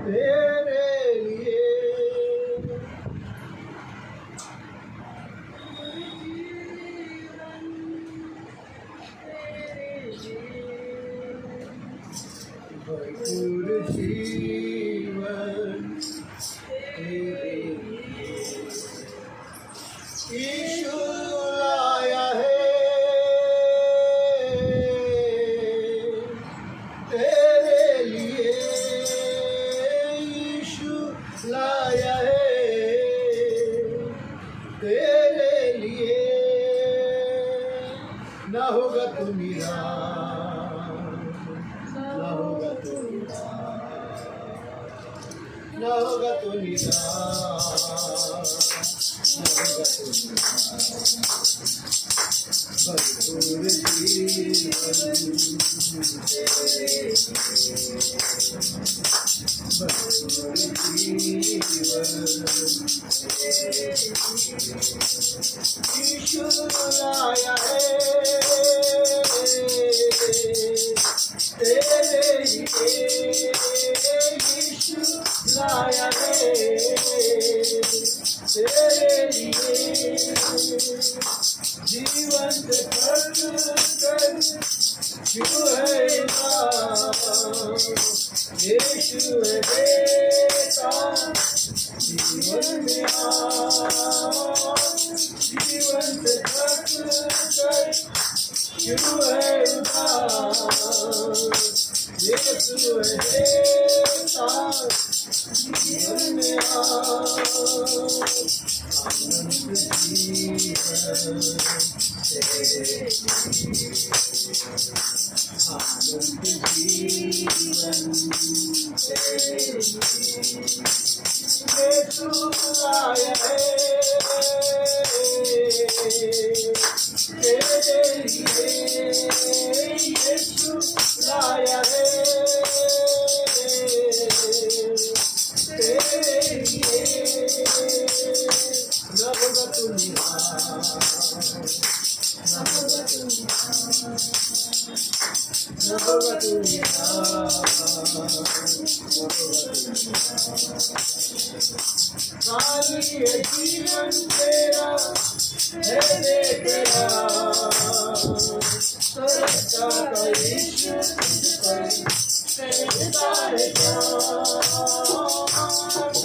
तेरे लिए भरपूर जीवन तेरे लिए यीशु लाया है तेरे लिए यीशु लाया है तेरे लिए ना होगा तू निराश ना होगा तू निराश ना होगा तू निराश ना होगा तू निराश भरपूर यीशु लाया है तेरे लिए यीशु लाया है तेरे लिए जीवन से भर कर क्यों है यीशु है बेटा जीवन में जीवन से भर कर क्यों है यीशु है बेटा जीवन में आनंद जीवन यीशु लाया है तेरे लिए यीशु लाया है तेरे लिए न होगा तू निराश न होगा तू निराश न होगा तू खाली है जीवन तेरा है तेरा सरता का यीशु तुझ पर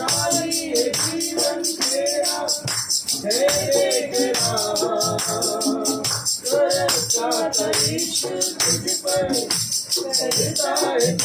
खाली है जीवन तेरा है तेरा सरता का यीशु तुझ पर करता है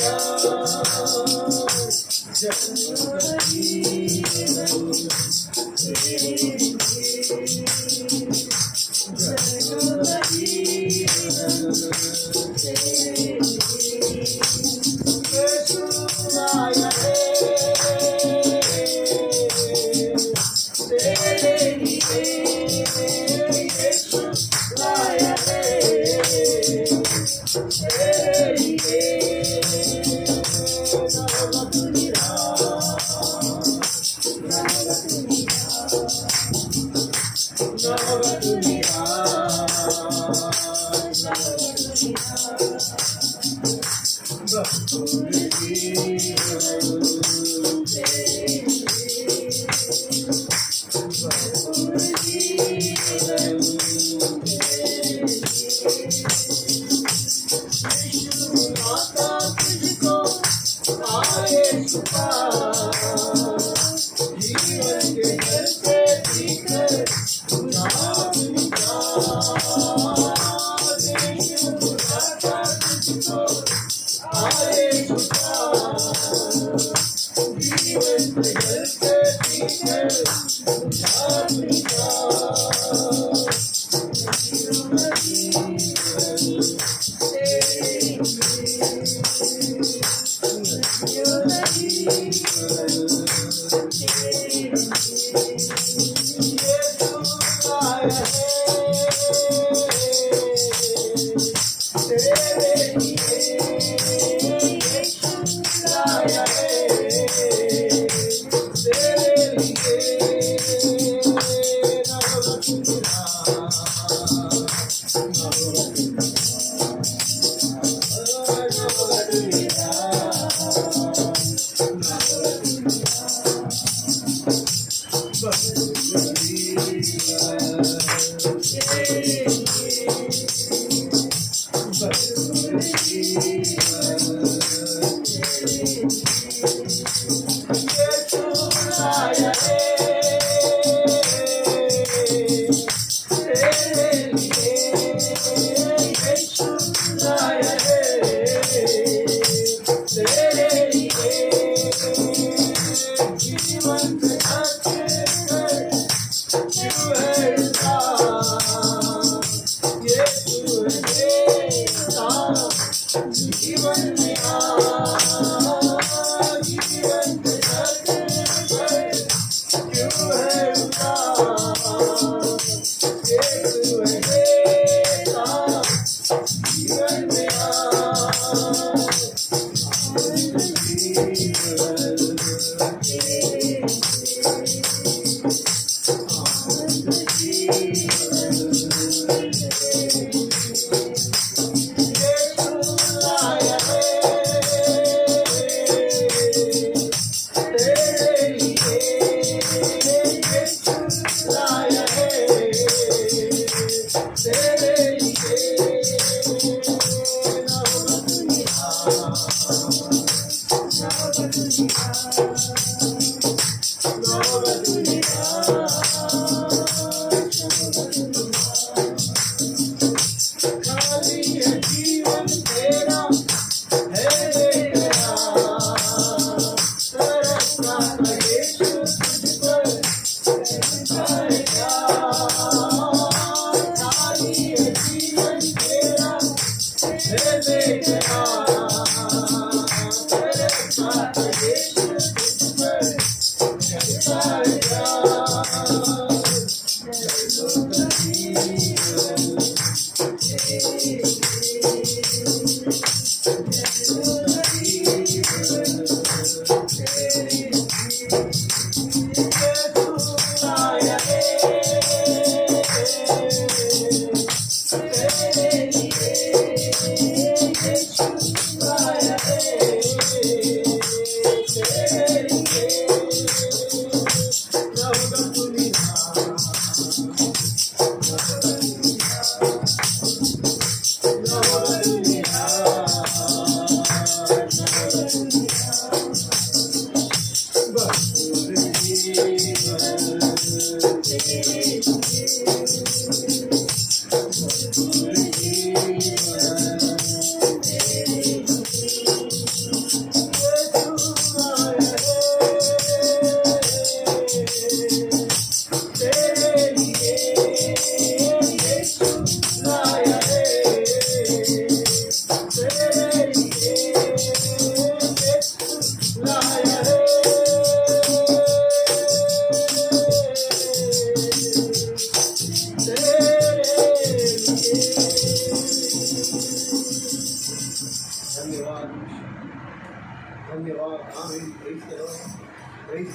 धन्यवाद आमीन प्रेज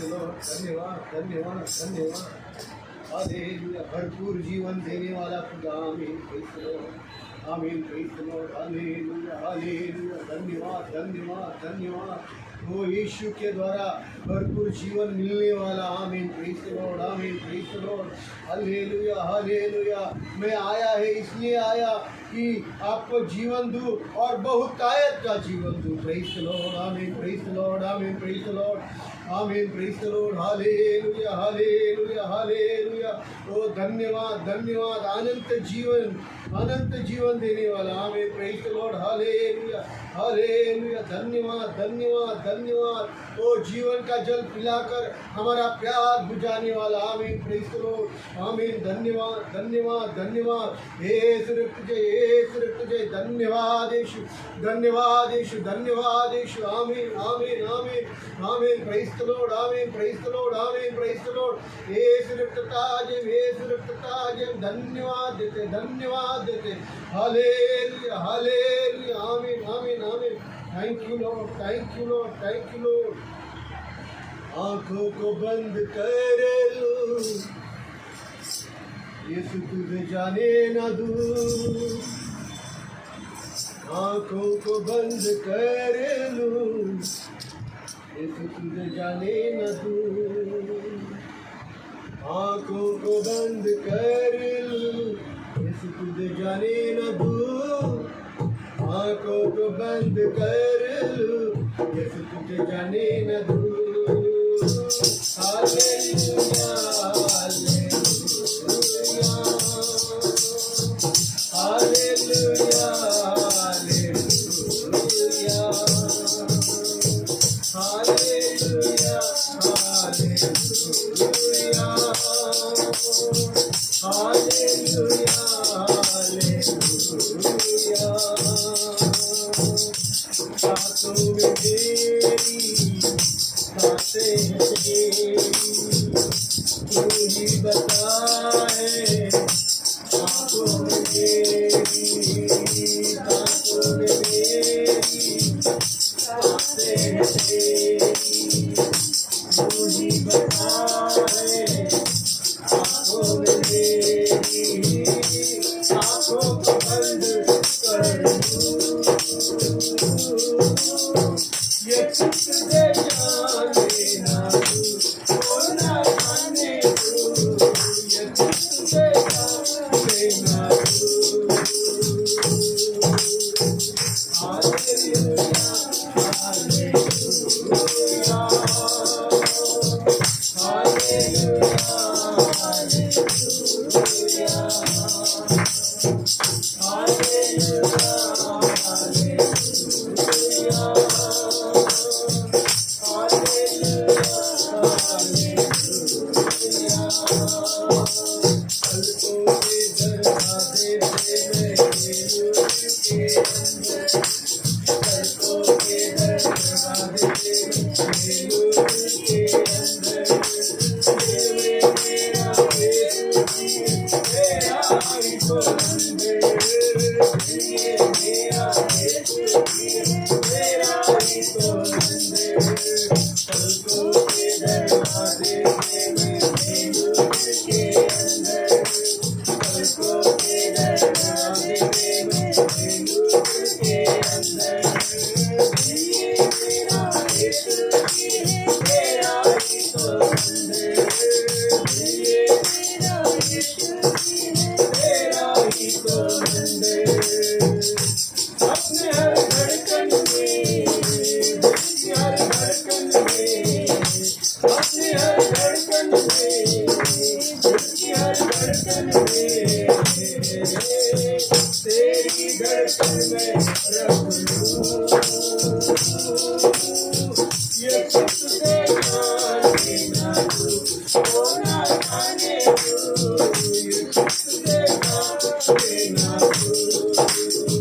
द लॉर्ड धन्यवाद धन्यवाद धन्यवाद हालेलुया भरपूर जीवन देने वाला खुदा आमीन प्रेज द लॉर्ड आमीन praise the lord hallelujah hallelujah धन्यवाद धन्यवाद धन्यवाद वो यीशु के द्वारा भरपूर जीवन मिलने वाला आमीन प्रेज द लॉर्ड आमीन praise the lord hallelujah hallelujah मैं आया है इसलिए आया कि आपको जीवन दूं और बहुतायत का जीवन दूं प्रेज द लॉर्ड आमीन प्रेज द लॉर्ड आमीन प्रेज द लॉर्ड आमीन praise the lord hallelujah hallelujah hallelujah ओ धन्यवाद धन्यवाद अनंत जीवन देने वाला आमीन praise the lord hallelujah hallelujah धन्यवाद धन्यवाद धन्यवाद ओ जीवन का जल पिलाकर हमारा प्यास बुझाने वाला आमीन प्रेज द लॉर्ड आमीन धन्यवाद धन्यवाद धन्यवाद यीशु जय धन्यवाद यीशु धन्यवाद यीशु धन्यवाद यीशु आमीन आमीन आमीन आमीन प्रेज द लॉर्ड आमीन प्रेज द लॉर्ड आमीन प्रेज द लॉर्ड यीशु धन्यवाद देते हालेलुया हालेलुया आमीन आमीन आमीन thank you Lord thank you Lord thank you Lord आंखों को बंद कर लो यीशु तुझे जाने न दूं आंखों को बंद कर लो यीशु तुझे जाने न दूं आंखों को बंद कर लो यीशु तुझे जाने न दूं आंखों को बंद कर लो यीशु तुझे जाने न दूं hallelujah hallelujah hallelujah hallelujah hallelujah hallelujah hallelujah बातों में तेरी बातें हैं तेरी तू ही बताए बातों में तेरी बातों में मेरी बातें हैं तेरी तू ही बताए आंखों में मेरी आंखों को बंद कर दूं ये तुझसे जाने ना तू ओ ना जाने तू ये तुझसे जाने ना तू हालेलुया हालेलुया हालेलुया अपने हर धड़कन में हर धड़कन में अपने हर धड़कन में हर धड़कन में तेरी धड़कन में रख लूं ये तुझसे जाने ना तू ओ ना जाने तू ये तुझसे जाने ना तू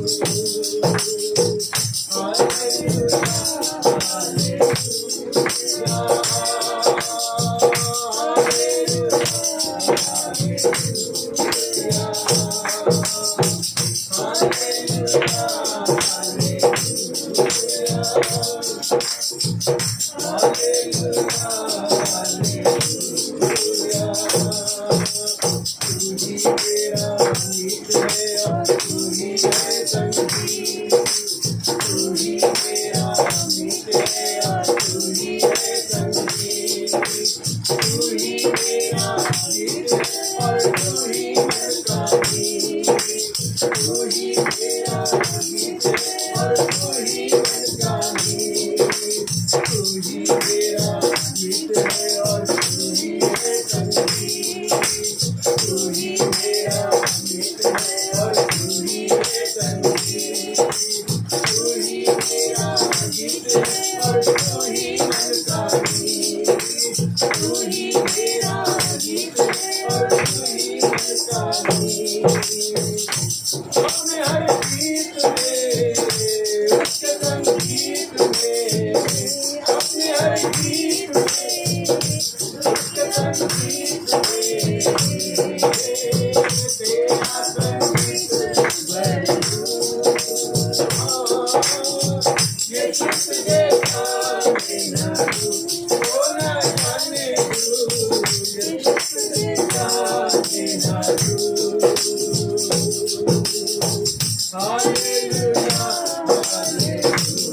अपने हर गीत में उसके संगीत में अपने हर गीत में उसके संगीत में तेरा संगीत भर दूं ये तुझसे जाने ना तू ओ ना जाने तू ये तुझसे जाने ना तू Hallelujah, hallelujah,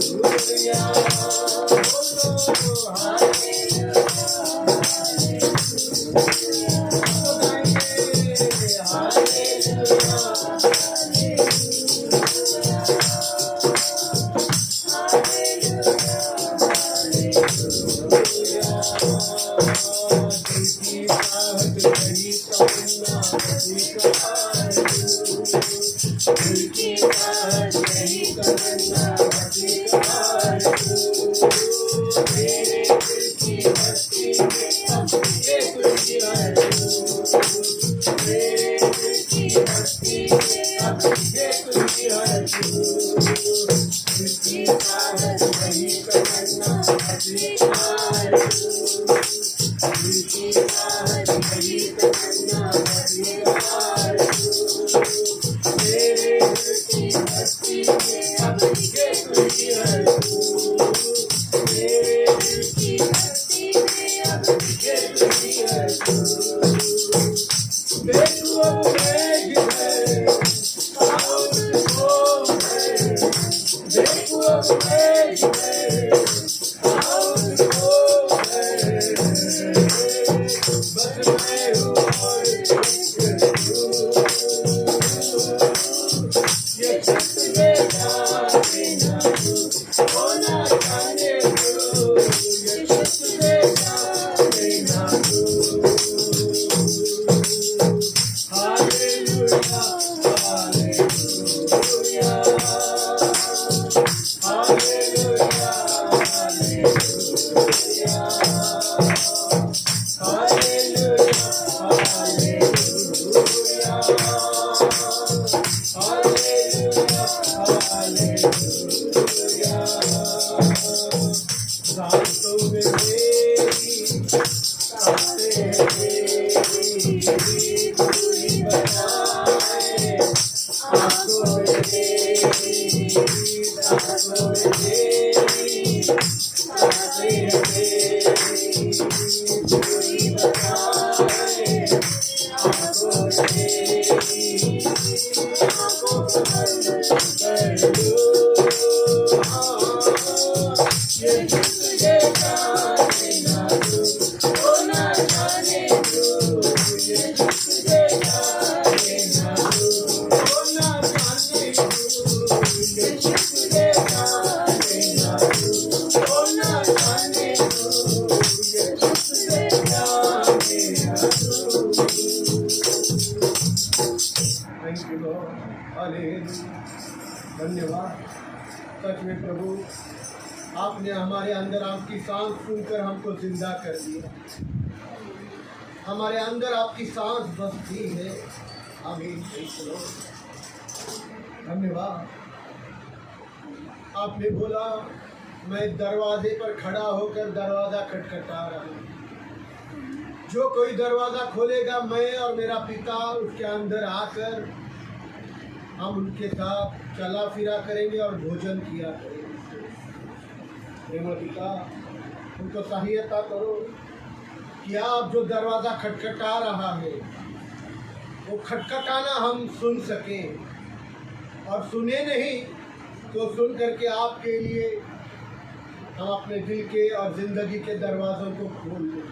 मेरे धन्यवाद। सच में प्रभु, आपने हमारे अंदर आपकी सांस सुनकर हमको जिंदा कर दिया। हमारे अंदर आपकी सांस बसती है। आमीन। धन्यवाद। आपने बोला, मैं दरवाजे पर खड़ा होकर दरवाज़ा खटखटा रहा हूँ। जो कोई दरवाज़ा खोलेगा, मैं और मेरा पिता उसके अंदर आकर हम उनके साथ चला फिरा करेंगे और भोजन किया करेंगे। प्रेमळ पिता, उनको सहायता करो कि आप जो दरवाज़ा खटखटा रहा है, वो खटखटाना हम सुन सकें, और सुने नहीं तो सुन करके आपके लिए हम अपने दिल के और ज़िंदगी के दरवाज़ों को खोल दें।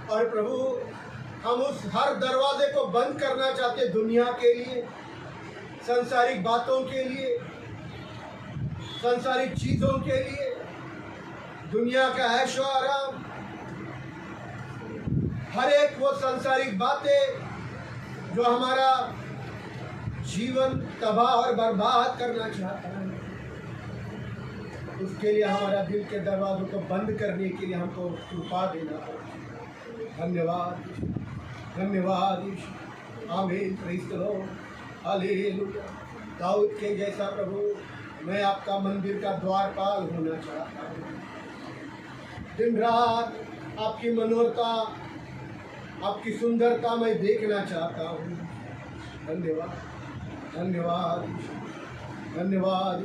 और प्रभु, हम उस हर दरवाजे को बंद करना चाहते, दुनिया के लिए, सांसारिक बातों के लिए, सांसारिक चीज़ों के लिए, दुनिया का ऐशो आराम, हर एक वो सांसारिक बातें जो हमारा जीवन तबाह और बर्बाद करना चाहता है, उसके लिए हमारा दिल के दरवाज़ों को बंद करने के लिए हमको कृपा देना है। धन्यवाद, धन्यवाद। आमीन। Praise the lord. हालेलुया। दाऊद के जैसा प्रभु, मैं आपका मंदिर का द्वारपाल होना चाहता हूँ। दिन रात आपकी मनोरता, आपकी सुंदरता मैं देखना चाहता हूँ। धन्यवाद, धन्यवाद, धन्यवाद।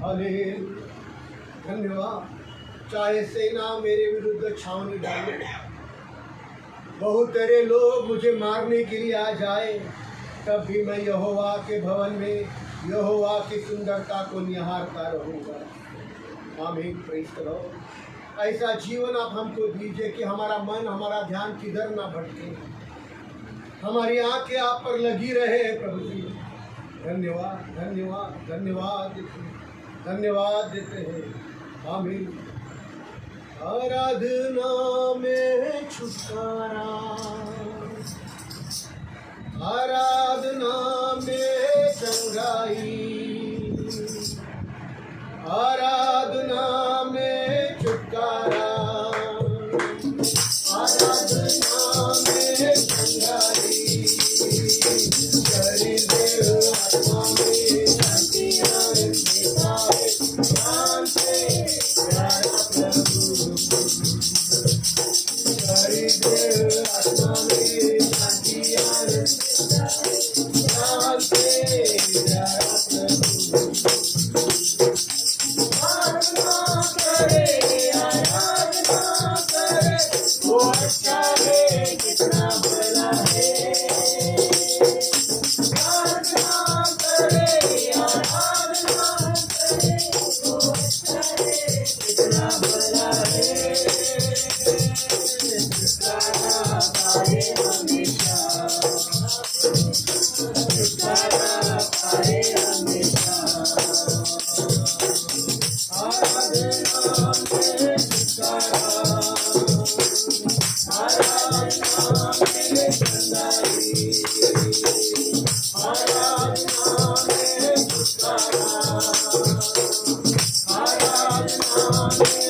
हालेलुया। धन्यवाद। चाहे सेना मेरे विरुद्ध छावनी डाले, बहुत तेरे लोग मुझे मारने के लिए आ जाए, तब भी मैं यहोवा के भवन में यहोवा की सुंदरता को निहारता रहूँगा। आमीन। Praise the Lord. ऐसा जीवन आप हमको दीजिए कि हमारा मन, हमारा ध्यान किधर ना भटके, हमारी आंखें आप पर लगी रहे। प्रभु जी, धन्यवाद, धन्यवाद, धन्यवाद, धन्यवाद देते हैं। आमीन। आराधना में छुटकारा, आराधना में चंगाई, आराधना में छुटकारा, आराधना में चंगाई, करी देव आत्मा में शांति आनंद देता है, ज्ञान से प्यारा प्रभु, करी देव आत्मा में शांति आनंद देता है, ज्ञान से प्यारा प्रभु। आराधना करे, आराधना करे, वो अच्छा है, कितना भला है। आराधना करे, आराधना करे, वो अच्छा है, कितना भला है। छुटकारा पाए हमेशा, छुटकारा पाए हमेशा। आराधना में छुटकारा, आराधना में चंगाई, आराधना में छुटकारा, आराधना में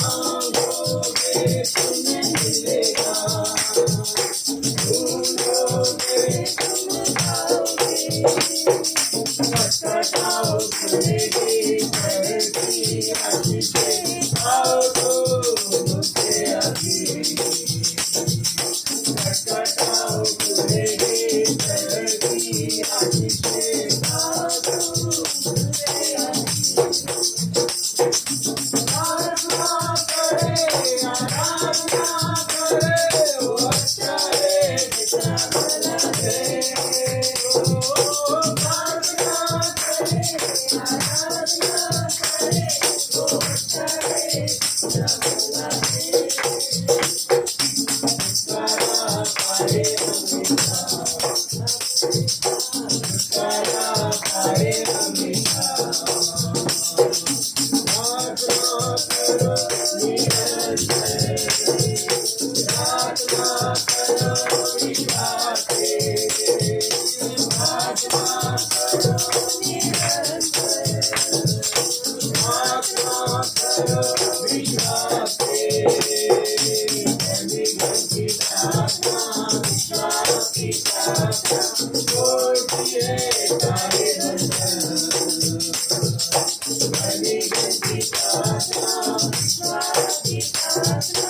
मांगोगे तुम्हें मिलेगा, ढूंढोगे तुम पाओगे, खटखटाओ खुलेगी घर की आशीषें, आओ तो मुझसे अभी, खटखटाओ खुलेगी घर की आशीषें, आओ तो मुझसे अभी। आराधना करे, आराधना करे, वो अच्छा है जितना भला है, ओ प्रार्थना करे, आराधना करे, वो अच्छा है जितना भला है, छुटकारा पाए हमेशा, छुटकारा पाए हमेशा। प्रार्थना करो निरंतर, प्रार्थना करो विश्वास से, प्रार्थना करो निरंतर, प्रार्थना करो विश्वास से, धन्य की प्रार्थना, विश्वास की प्रार्थना, बोलती है सारे बंधन, धन्य की प्रार्थना, विश्वास की प्रार्थना,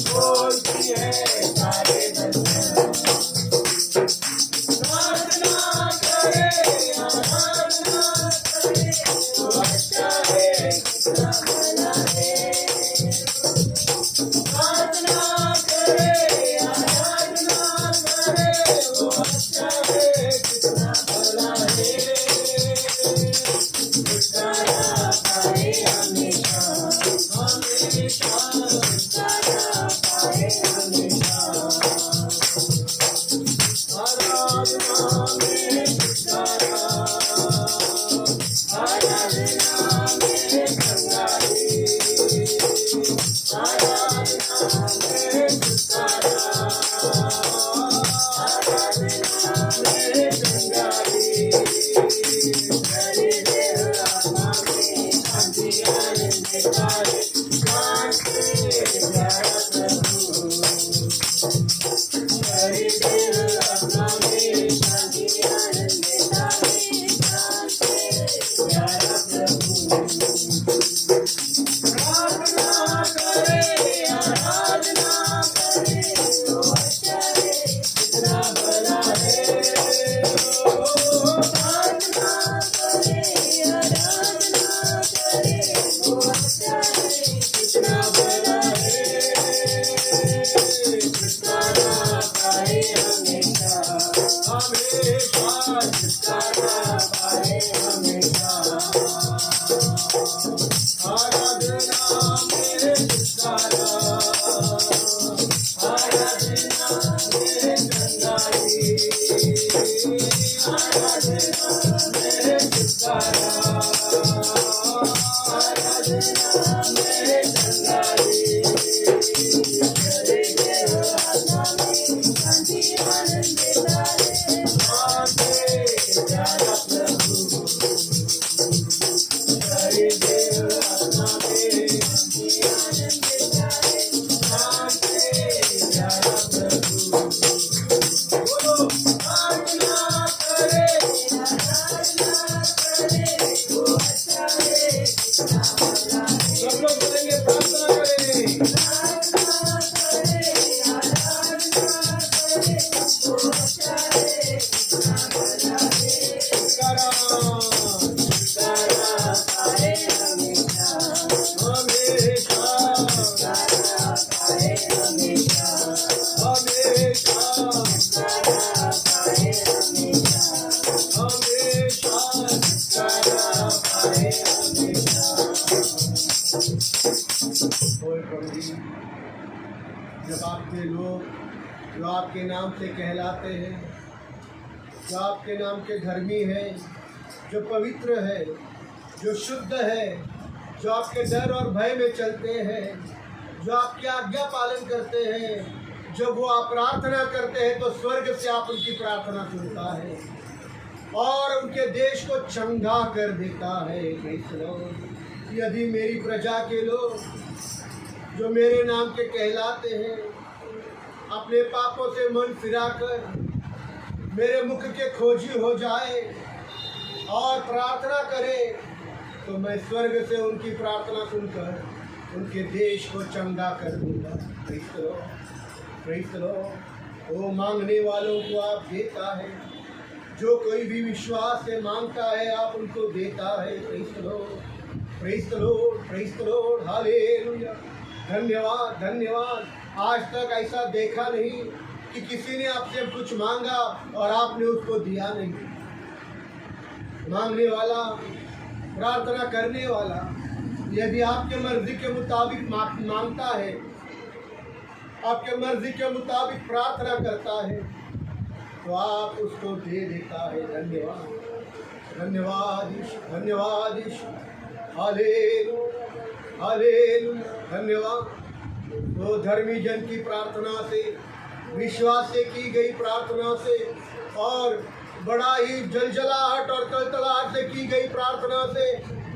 बोलती है सारे बंधन। प्रार्थना करे, आराधना करे, वो अच्छा है जितना भला है, प्रार्थना करे, आराधना करे, वो अच्छा है जितना भला है, छुटकारा पाए हमेशा, हमेशा छुटकारा पाए हमेशा। आराधना में छुटकारा, आराधना में कंगाली, आराधना में छुटकारा, आराधना में कंगाली, खरीदे आत्मा में शांति आनंद पाए, कांटे प्यारा प्रभु, खरीदे आत्मा में शांति आनंद पाए, कांटे प्यारा प्रभु। प्रार्थना करे, आराधना करे, वो अच्छा है जितना भला है, ओ प्रार्थना करे, आराधना करे, वो अच्छा है जितना भला है, छुटकारा पाए हमेशा, हमेशा छुटकारा पाए हमेशा। आराधना में छुटकारा, आराधना में कंगाली, आराधना में छुटकारा, आराधना में कंगाली, खरीदे आत्मा में शांति आनंद पाए, कांटे प्यारा प्रभु, खरीदे आत्मा में शांति आनंद पाए, कांटे प्यारा प्रभु। बोलो प्रार्थना करे, आराधना करे, वो अच्छा है जितना भला है, सब लोग बोलेंगे प्रार्थना करें, प्रार्थना करे, आराधना करे, वो अच्छा है जितना भला है, छुटकारा, छुटकारा पाए हमेशा, हमेशा छुटकारा पाए हमेशा, हमेशा छुटकारा पाए हमेशा, हमेशा छुटकारा पाए हमेशा। ओए प्रभु जी, जब आपके लोग जो आपके नाम से कहलाते हैं, जो आपके नाम के धर्मी हैं, जो पवित्र है, जो शुद्ध है, जो आपके डर और भय में चलते हैं, जो आपकी आज्ञा पालन करते हैं, जब वो आप प्रार्थना करते हैं तो स्वर्ग से आप उनकी प्रार्थना सुनता है और उनके देश को चंगा कर देता है। यदि मेरी प्रजा के लोग जो मेरे नाम के कहलाते हैं अपने पापों से मन फिराकर मेरे मुख के खोजी हो जाए और प्रार्थना करे तो मैं स्वर्ग से उनकी प्रार्थना सुनकर उनके देश को चंगा कर दूंगा। Praise the Lord. वो मांगने वालों को आप देता है, जो कोई भी विश्वास से मांगता है आप उनको देता है। Praise the lord, praise the lord, praise the lord, hallelujah. धन्यवाद, धन्यवाद। आज तक ऐसा देखा नहीं कि किसी ने आपसे कुछ मांगा और आपने उसको दिया नहीं। मांगने वाला, प्रार्थना करने वाला यदि आपके मर्जी के मुताबिक मांगता है, आपके मर्जी के मुताबिक प्रार्थना करता है तो आप उसको दे देता है। धन्यवाद, धन्यवाद यीशु, धन्यवाद यीशु, हालेलुया, हालेलुया, धन्यवाद। वो धर्मी जन की प्रार्थना से, विश्वास से की गई प्रार्थना से और बड़ा ही जलजलाहट और तलतलाहट से की गई प्रार्थना से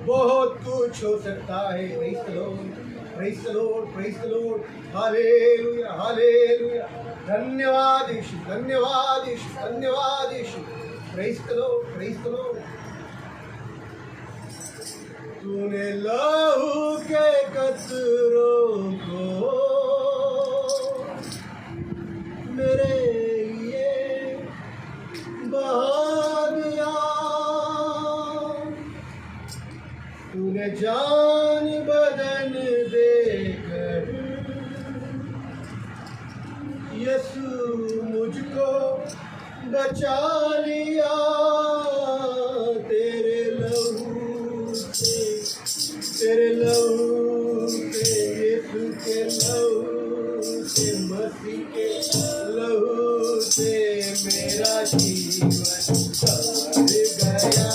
बहुत कुछ हो सकता है। Praise the lord, praise the lord, praise the lord, hallelujah, hallelujah. धन्यवाद यीशु, धन्यवाद यीशु, धन्यवाद Yeshu. Praise the lord, praise the lord. तूने लहू के कतरों को मेरे लिए बहा दिया, तूने जान बदन देकर यीशु मुझको बचा लिया। तेरे लहू से यीशु के लहू से, मसीह के लहू से मेरा जीवन भर गया,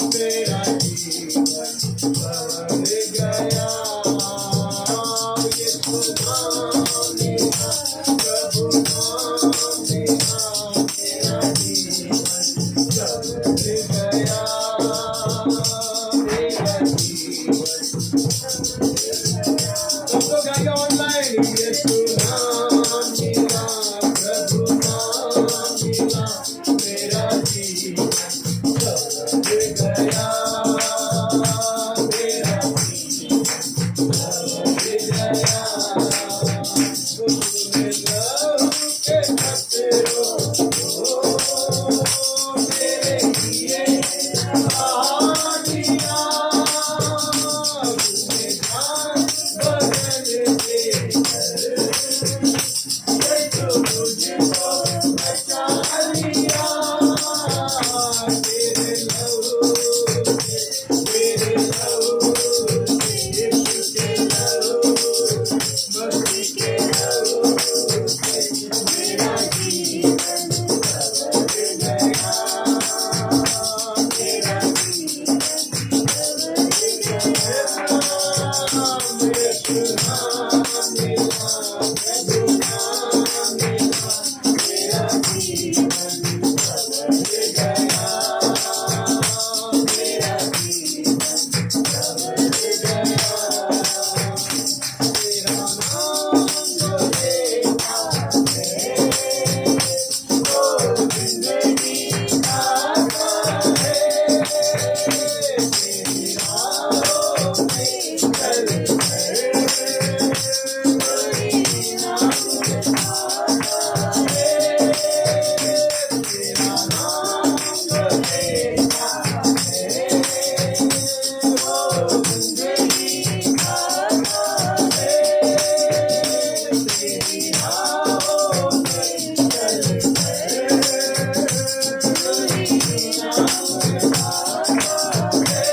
मेरा जीवन भर गया। यीशु नाम लिया, प्रभु नाम लिया, मेरा जीवन भर गया, मेरा जीवन। सबको गाइए ऑनलाइन, यीशु नाम लिया, प्रभु नाम लिया, मेरा जीवन भर गया, मेरा जीवन भर गया। तूने लहू के कतरों को मेरे लिए बहा दिया, तूने जान बदन देकर यीशु मुझको बचा लिया। तेरे लहू से, यीशु के लहू, मसीह के लहू से मेरा जीवन भर गया, मेरा जीवन भर गया। यीशु नाम लिया, प्रभु नाम लिया, मेरा जीवन भर गया, मेरा जीवन भर गया। तेरा नाम जो लेता है वो जिंदगी आता है, तेरी राहों में चलकर वही नाम आता है। तेरा नाम जो लेता है वो जिंदगी आता है, तेरी राहों में चलकर वही नाम आता है।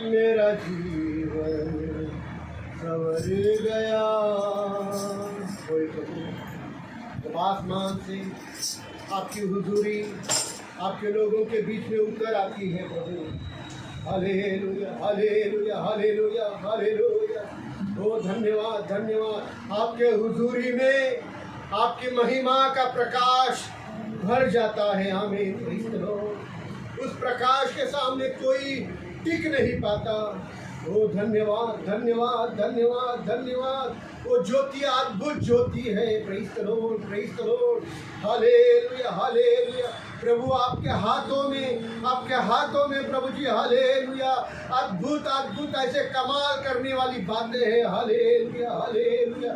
मेरा जीवन सवर गया। दया कोई प्रभु जब आसमान से आपकी हुजूरी आपके लोगों के बीच में उतर आती है प्रभु। Hallelujah hallelujah hallelujah hallelujah. ओ धन्यवाद धन्यवाद। आपके हुजूरी में आपकी महिमा का प्रकाश भर जाता है। आमीन। Praise the Lord. उस प्रकाश के सामने कोई टिक नहीं पाता। ओ धन्यवाद धन्यवाद धन्यवाद धन्यवाद। वो ज्योति अद्भुत ज्योति है। Praise the lord praise the lord. Hallelujah hallelujah. प्रभु आपके हाथों में प्रभु जी हालेलुया अद्भुत अद्भुत ऐसे कमाल करने वाली बातें हैं। Hallelujah hallelujah.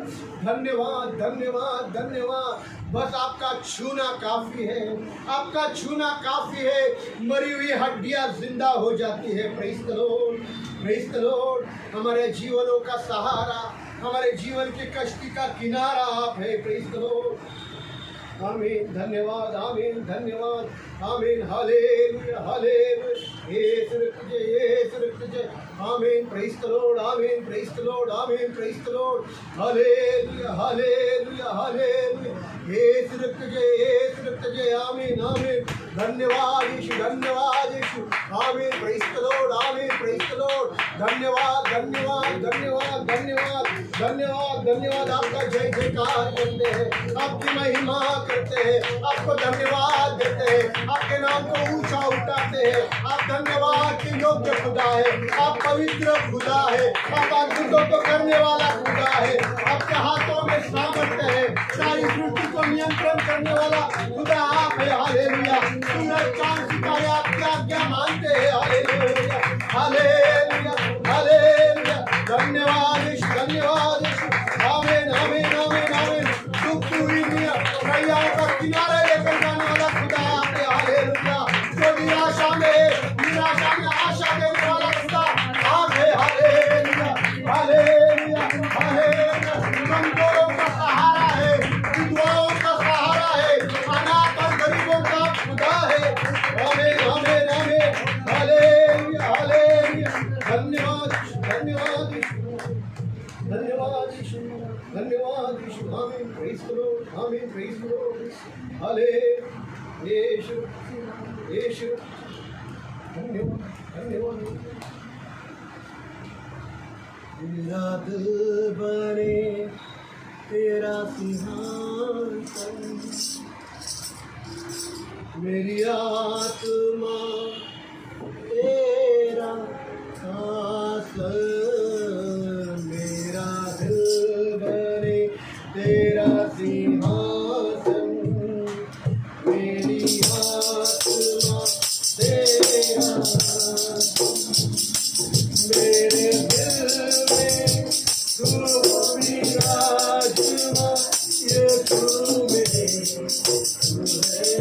धन्यवाद धन्यवाद धन्यवाद। बस आपका छूना काफ़ी है। आपका छूना काफ़ी है। मरी हुई हड्डियाँ जिंदा हो जाती है। Praise the lord praise the Lord. हमारे जीवनों का सहारा हमारे जीवन की कश्ती का किनारा आप है। Praise the lord. आमीन। धन्यवाद आमीन धन्यवाद आमीन। Hallelujah hallelujah. यीशु तुझे आमीन। प्रेज़ द लॉर्ड आमीन। प्रेज़ द लॉर्ड आमीन। Praise the lord. Hallelujah hallelujah hallelujah. Yeshu तुझे आमीन आमीन। धन्यवाद यीशु धन्यवाद यीशु। आमीन। प्रेज़ द लॉर्ड आमीन। Praise the lord. धन्यवाद धन्यवाद धन्यवाद धन्यवाद धन्यवाद धन्यवाद। आपका जय जयकार करते हैं। आपकी महिमा करते हैं। आपको धन्यवाद देते हैं। आपके नाम को ऊंचा उठाते हैं। आप धन्यवाद के योग्य खुदा है। आप पवित्र खुदा है। आप अद्भुतों को करने वाला खुदा है। आपके हाथों में सामर्थ्य है। सारी सृष्टि को नियंत्रण करने वाला खुदा आप है। हालेलुया। सूरज चांद सितारे आपकी आज्ञा मानते हैं। Hallelujah hallelujah hallelujah. धन्यवाद यीशु धन्यवाद यीशु। आमीन आमीन आमीन आमीन। डूबती हुई नैयाओं का किनारे लेकर जाने वाला खुदा आप है। हालेलुया। जो निराशा में आशा देने वाला खुदा आप है। Hallelujah hallelujah hallelujah. कमजोरों का सहारा है। विधवाओं का सहारा है। अनाथ और गरीबों का खुदा है। आमीन आमीन आमीन। Hallelujah hallelujah. धन्यवाद धन्यवाद धन्यवाद यीशु धन्यवाद यीशु। आमीन। प्रेज़ द लॉर्ड आमीन। Praise the lord. हालेलुया यीशु यीशु। धन्यवाद धन्यवाद। मेरा दिल बने तेरा सिंहासन। मेरी आत्मा तेरा आसन। मेरा दिल बने तेरा सिंहासन। मेरी आत्मा तेरा आसन। मेरे दिल में तू विराजमान। ये तू मेरे तू है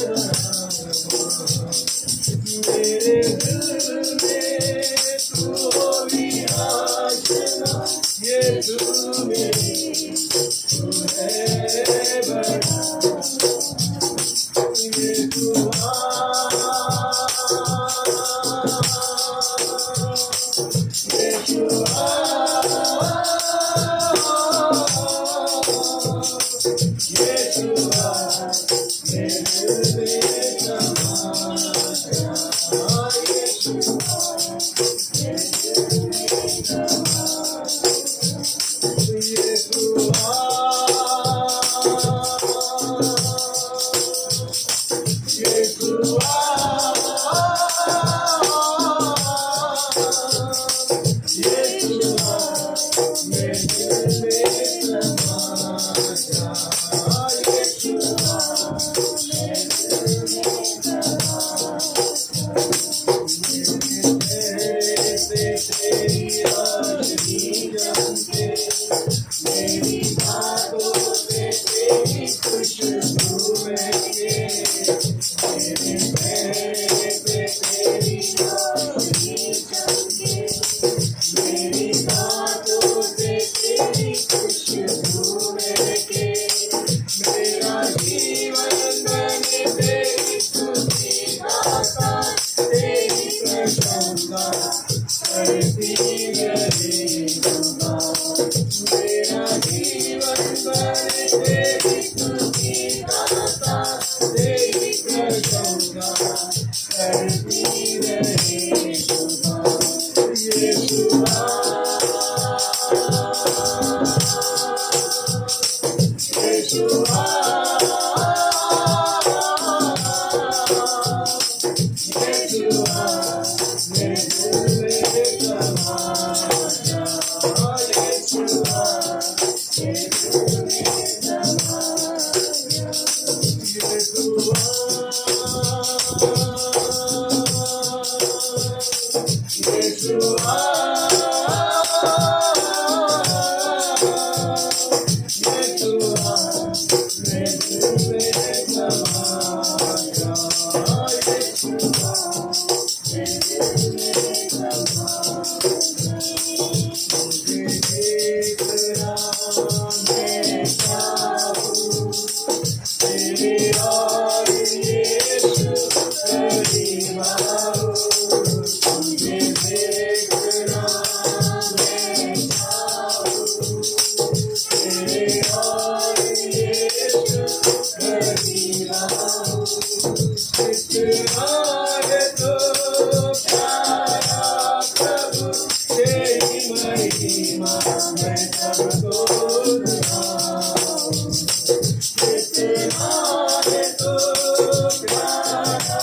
रहमान। मेरे दिल में तू विराजमान। ये तू मेरी तू है बड़ा। ये तू कितना है तो प्यारा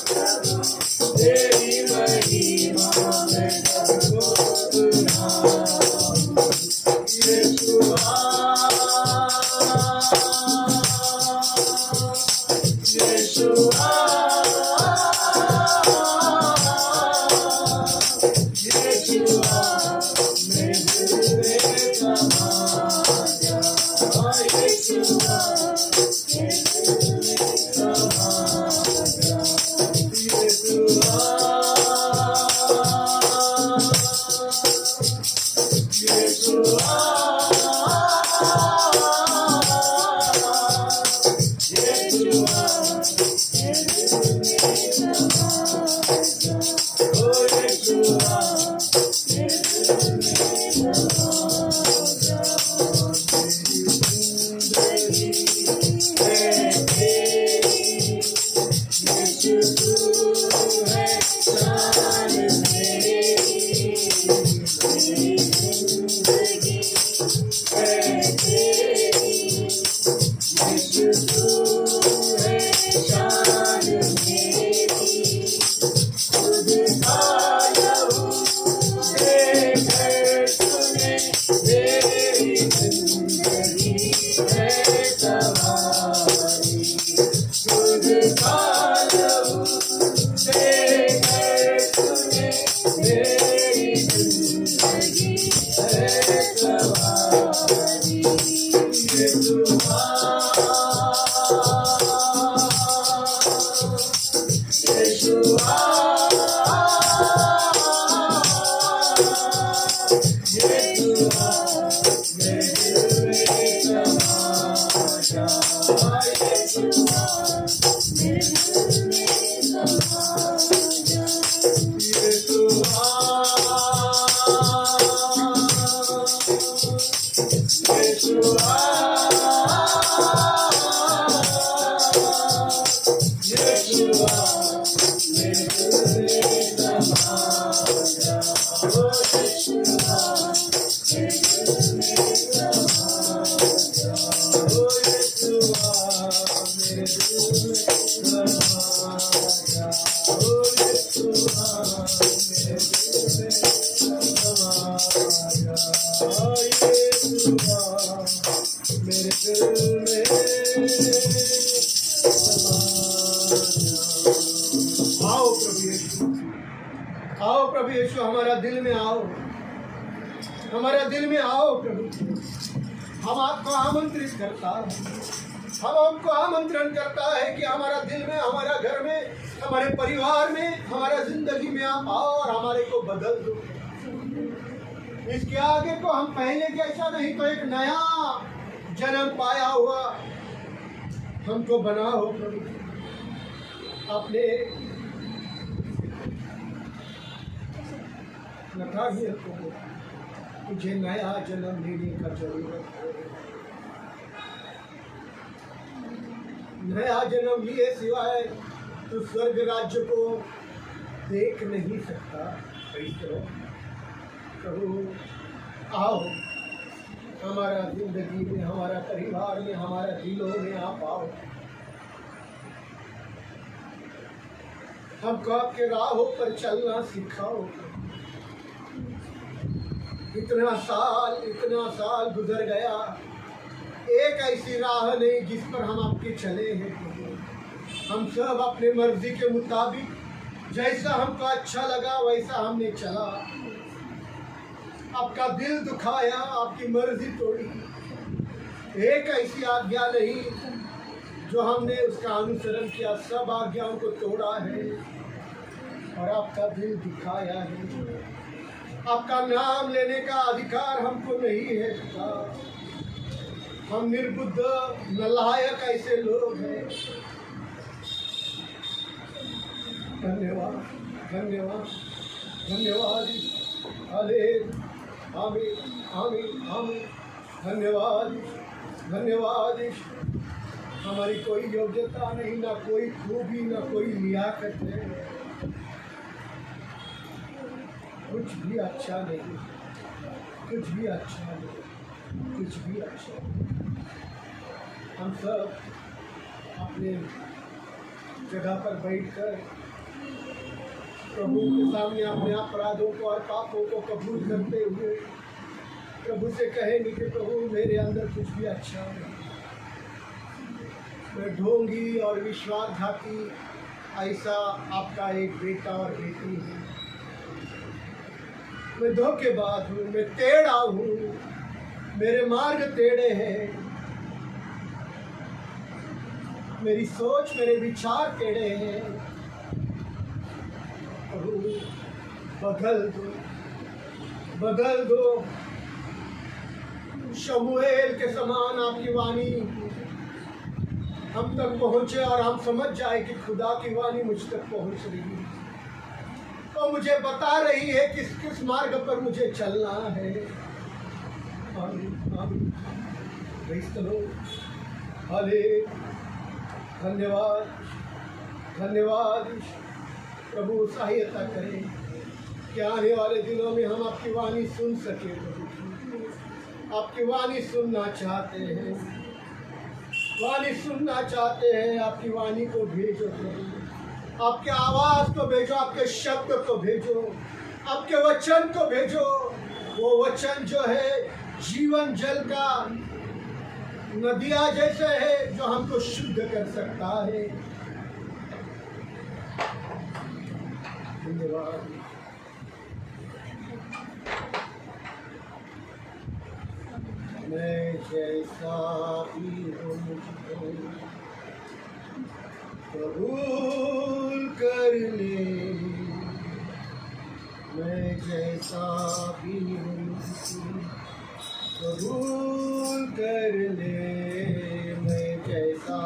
प्रभु, तेरी महिमा मैं सबको सुनाऊं। यीशुआ, यीशुआ, यीशुआ, मेरे दिल में समा जा। यीशुआ, मेरे दिल में समा जा। यीशुआ, यीशुआ, यीशुआ, मेरे दिल में समा जा। ओ यीशुआ, मेरे दिल में समा जा। तेरी जिंदगी है तेरी, यीशु तू है शान मेरी। तेरी जिंदगी है तेरी, यीशु तू है शान मेरी। खुद आया हूँ देकर तूने, मेरी जिंदगी है सवारी। खुद आया हूँ देकर तूने, मेरी जिंदगी है सवारी। यीशुआ, यीशुआ, यीशुआ, मेरे दिल में समा जा। यीशुआ, मेरे दिल में समा जा। यीशुआ, यीशुआ, यीशुआ, मेरे दिल में समा जा। ओ यीशुआ, मेरे दिल में समा जा। ओ यीशुआ, मेरे दिल में समा जा। ओ यीशुआ, मेरे दिल में समा जा। ओ यीशुआ, मेरे दिल में समा जा। आओ प्रभु यीशु, आओ प्रभु यीशु, हमारा दिल में आओ, हमारा दिल में आओ प्रभु। हम आपको आमंत्रित करता है, हम आपको आमंत्रण करता है कि हमारा दिल में, हमारा घर में, हमारे परिवार में, हमारा जिंदगी में आप आओ और हमारे को बदल दो। इसके आगे को हम पहले जैसा नहीं तो एक नया जन्म पाया हुआ हमको बनाओ प्रभु। अपने नथानियल को तुझे नया जन्म लेने का जरूरत है। नया जन्म लिए सिवाय तू स्वर्ग राज्य को देख नहीं सकता। प्रभु आओ, हमारा जिंदगी में, हमारा परिवार में, हमारा दिलों में आप आओ। हमको आपके राहों पर चलना सिखाओ। इतना साल गुजर गया, एक ऐसी राह नहीं जिस पर हम आपके चले हैं। हम सब अपने मर्जी के मुताबिक जैसा हमको अच्छा लगा वैसा हमने चला, आपका दिल दुखाया, आपकी मर्जी तोड़ी। एक ऐसी आज्ञा नहीं जो हमने उसका अनुसरण किया, सब आज्ञाओं को तोड़ा है और आपका दिल दुखाया है। आपका नाम लेने का अधिकार हमको नहीं है। हम निर्बुद्ध नालायक ऐसे लोग हैं। धन्यवाद, धन्यवाद, धन्यवाद। आमीन, आमीन, आमीन, आमीन। धन्यवाद, धन्यवाद। हमारी कोई योग्यता नहीं, ना कोई खूबी, ना कोई लियाकत है, कुछ भी अच्छा नहीं, कुछ भी अच्छा नहीं। कुछ भी अच्छा नहीं। हम सब अपने जगह पर बैठकर प्रभु के सामने अपने अपराधों को और पापों को कबूल करते हुए प्रभु से कहेंगे कि प्रभु मेरे अंदर कुछ भी अच्छा नहीं, मैं ढोंगी और विश्वासघाती ऐसा आपका एक बेटा और बेटी हूँ, मैं धोखेबाज हूँ, मैं टेढ़ा हूँ, मेरे मार्ग टेढ़े हैं, मेरी सोच मेरे विचार टेढ़े हैं। प्रभु बदल दो शमूएल के समान आपकी वाणी हम तक पहुंचे और हम समझ जाए कि खुदा की वाणी मुझ तक पहुंच रही है, तो मुझे बता रही है किस किस मार्ग पर मुझे चलना है। हाले धन्यवाद धन्यवाद। प्रभु सहायता करें कि आने वाले दिनों में हम आपकी वाणी सुन सके। प्रभु आपकी वाणी सुनना चाहते हैं, वाणी सुनना चाहते हैं। आपकी वाणी को भेजो प्रभु, आपके आवाज़ को भेजो, आपके शब्द को भेजो, आपके वचन को भेजो। वो वचन जो है जीवन जल का नदियाँ जैसे है जो हमको शुद्ध कर सकता है। धन्यवाद। मैं जैसा भी हूँ मुझको कबूल कर ले, मैं जैसा भी हूँ मुझको कबूल कर ले, मैं जैसा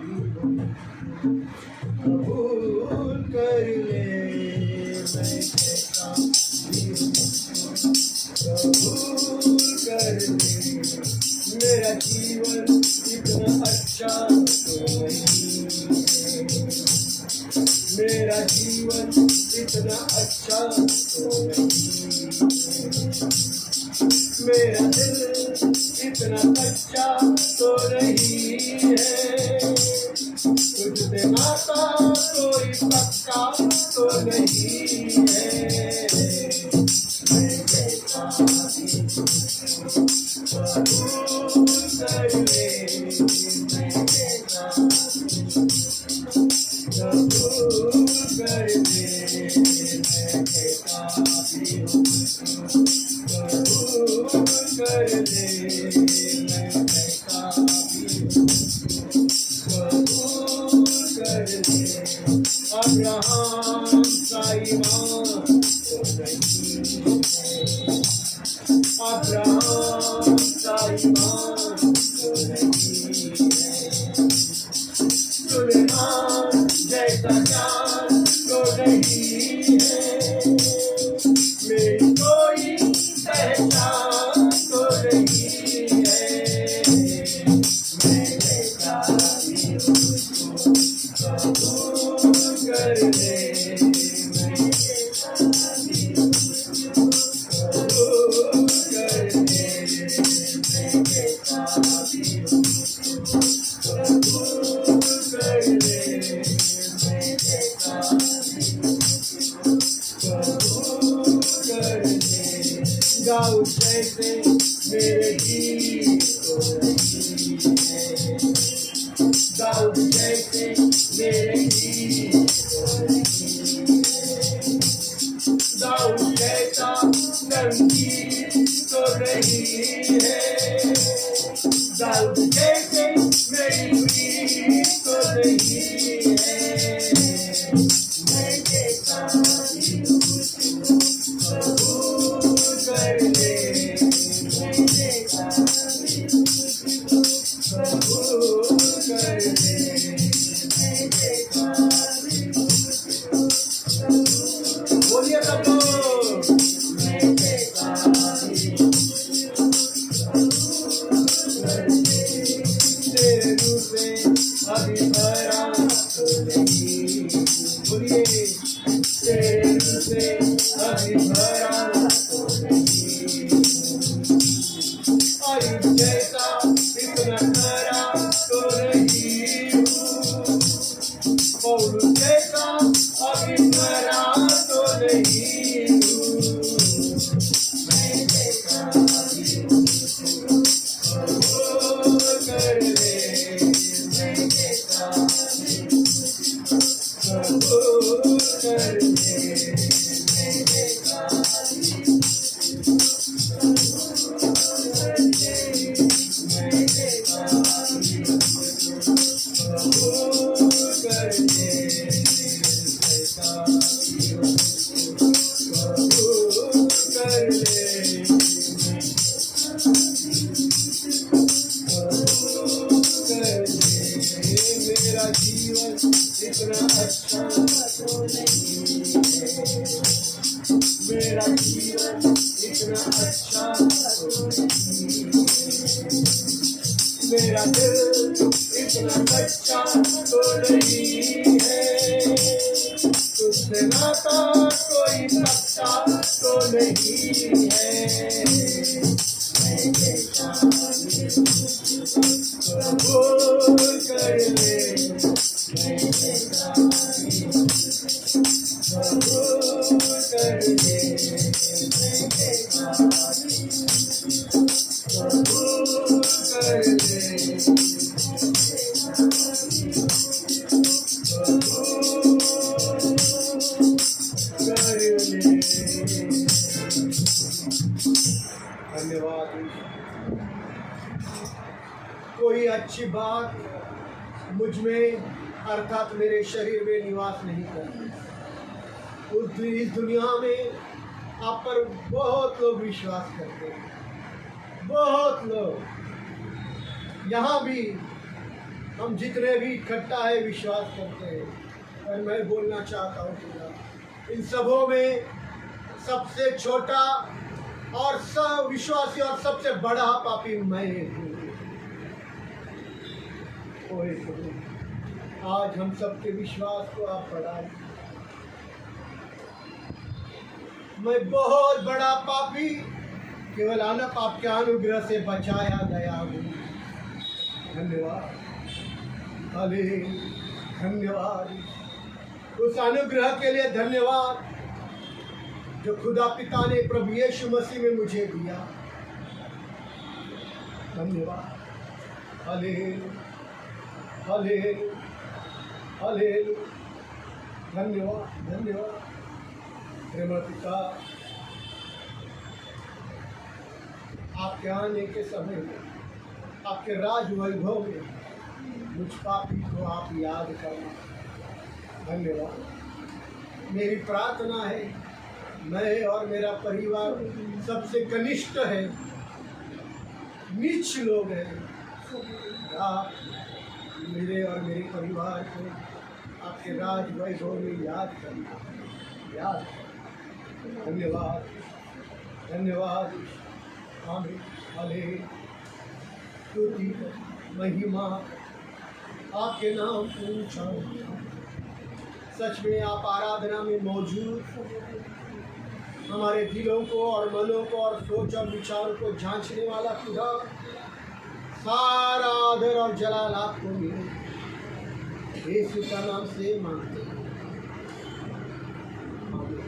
भी हूँ कबूल कर ले, मैं जैसा भी हूँ कबूल कर ले। मेरा जीवन इतना अच्छा तो नहीं है, मेरा जीवन इतना अच्छा तो नहीं है, मेरा दिल इतना अच्छा तो नहीं है, तुझसे नाता कोई पक्का तो नहीं है। मैं जैसा भी कबूल कर ले, मैं जैसा कबूल कर ले, मैं जैसा भी कबूल कर ले, मैं जैसा भी कबूल कर ले। अब्राहम का ईमान तो नहीं है, अब्राहम का ईमान तो नहीं है, सुलेमान जैसा ज्ञान तो नहीं है, मेरी कोई पहचान तो नहीं है। मैं जैसा भी हूँ कबूल कर ले, मैं जैसा भी हूँ कबूल कर ले, मैं जैसा भी हूँ कबूल कर ले, मैं जैसा भी हूँ कबूल कर ले। गाऊं जैसे मेरे गीत तो नहीं है, गाऊं जैसे मेरे गीत तो नहीं है, गाऊं जैसा संगीत तो नहीं है, गाऊं जैसे मेरी गीत तो नहीं है। मैं जैसा भी हूँ कबूल कर ले, मैं जैसा भी हूँ कबूल कर ले, मैं जैसा भी हूँ बोलिए सब लोग। मैं जैसा भी हूँ कबूल कर ले, दाऊद जैसा इतना खरा तो नहीं हूँ, पौलुस जैसा अभी खरा तो नहीं हूँ। मैं जैसा कबूल कर ले, मैं जैसा कबूल कर ले, मैं जैसा मेरा जीवन इतना अच्छा तो नहीं है, मेरा जीवन इतना अच्छा तो नहीं है, मेरा दिल इतना सच्चा तो नहीं है, तुझसे नाता कोई सच्चा तो नहीं है। मैं जैसा कबूल कर ले, मैं जैसा कबूल कर ले, मैं जैसा कबूल कर ले, धन्यवाद। कोई अच्छी बात मुझ में अर्थात मेरे शरीर में निवास नहीं करती। इस दुनिया में आप पर बहुत लोग विश्वास करते हैं, बहुत लोग। यहाँ भी हम जितने भी इकट्ठा है विश्वास करते हैं। और मैं बोलना चाहता हूँ कि इन सबों में सबसे छोटा और सब विश्वासी और सबसे बड़ा पापी मैं हूँ। आज हम सबके विश्वास को आप बढ़ाएं। मैं बहुत बड़ा पापी केवल आपके अनुग्रह से बचाया गया हूँ। धन्यवाद, हाले धन्यवाद। उस अनुग्रह के लिए धन्यवाद जो खुदा पिता ने प्रभु यीशु मसीह में मुझे दिया। धन्यवाद, हाले हाले हाले। धन्यवाद, धन्यवाद प्रेमळ पिता। आपके आने के समय में, आपके राज वैभव में मुझ पापी को आप याद करना। धन्यवाद। मेरी प्रार्थना है, मैं और मेरा परिवार सबसे कनिष्ठ है, नीच लोग हैं। आप मेरे और मेरे परिवार को आपके राज वैभव में याद करना, याद करना। धन्यवाद, धन्यवाद। आमीन, हालेलुया। स्तुति महिमा आपके नाम को ऊंचा। सच में आप आराधना में मौजूद, हमारे दिलों को और मनों को और सोच और विचारों को जांचने वाला खुदा। सारा आदर और जलाल आपको मिले, यीशु का नाम से मांगते हैं। आमीन।